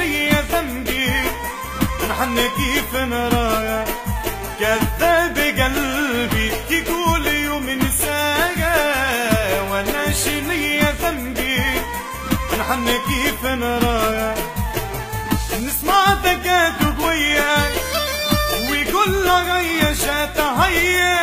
لي ذنبي نحن كيف نرايا. كذاب قلبي يقول يوم نسايا وانا شني ذنبي نحن كيف نرايا. نسمع دقات قوية ويقول له هيا شات هيا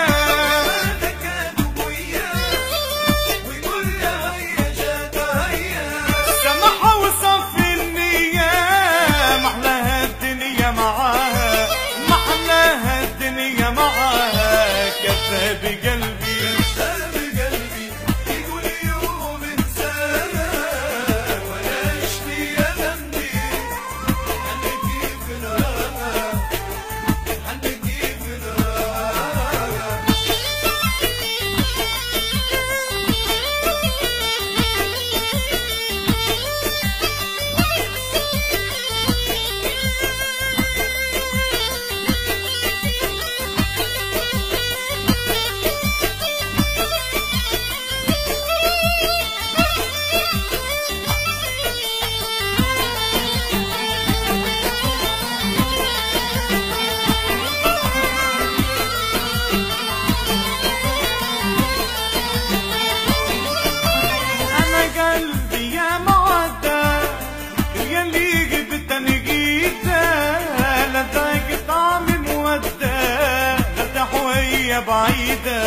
بعيدة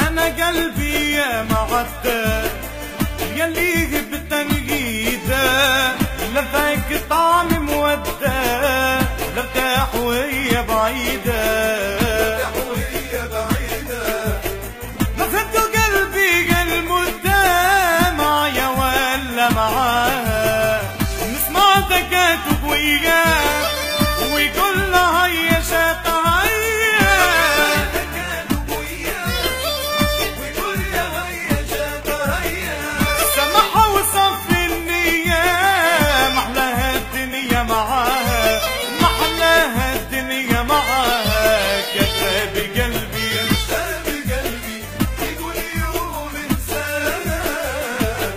أنا قلبي يا معدة يلي بالتنقيدة لذاك طعم مودة لارتاح وهي بعيدة. نفدت قلبي المدة معايا ولا معاها نسمع دقات قوية ويقول له هيا شات هيا سمحها وصفي النية محلاها الدنيا معاها محلاها الدنيا معاها. كذاب قلبي يقول يوم انسانا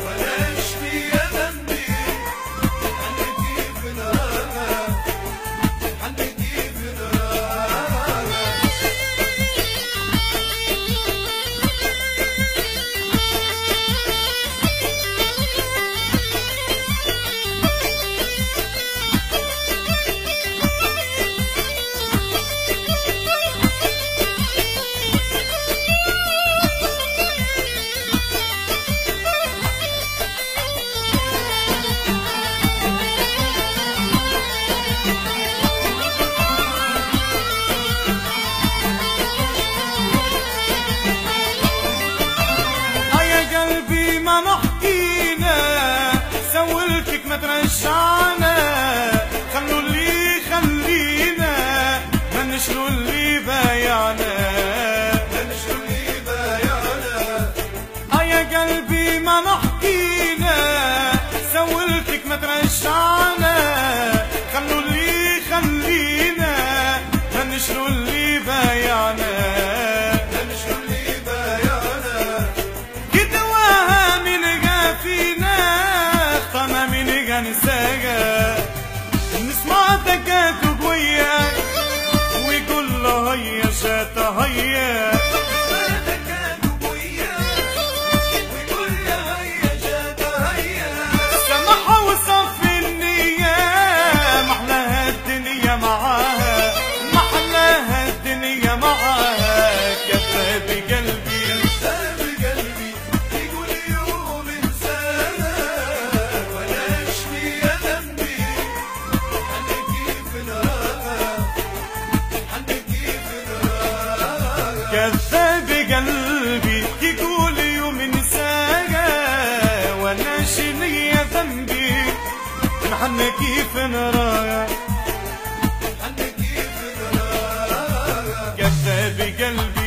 ولا اشتي ذنبي انا كيف نراها. رشعنا خلوا اللي خلينا ما نشروا اللي بايعنا يا قلبي ما نحكينا سولتك ما ترشعنا خلوا اللي خلينا ما نشروا اللي بايعنا كدواها من غافينا اختنا من نساقا نسمع دقات قوية ويقول له هيا شات هيا سمحها وصفي النية محلاها الدنيا معاها محلاها الدنيا معاها. كذاب قلبي يقول يوم انسانا ولا اشتي ذنبي انا كيف نراها. كذاب قلبي يقول يوم انسانا وانا شني ذنبي نحن كيف نراها. كذاب قلبي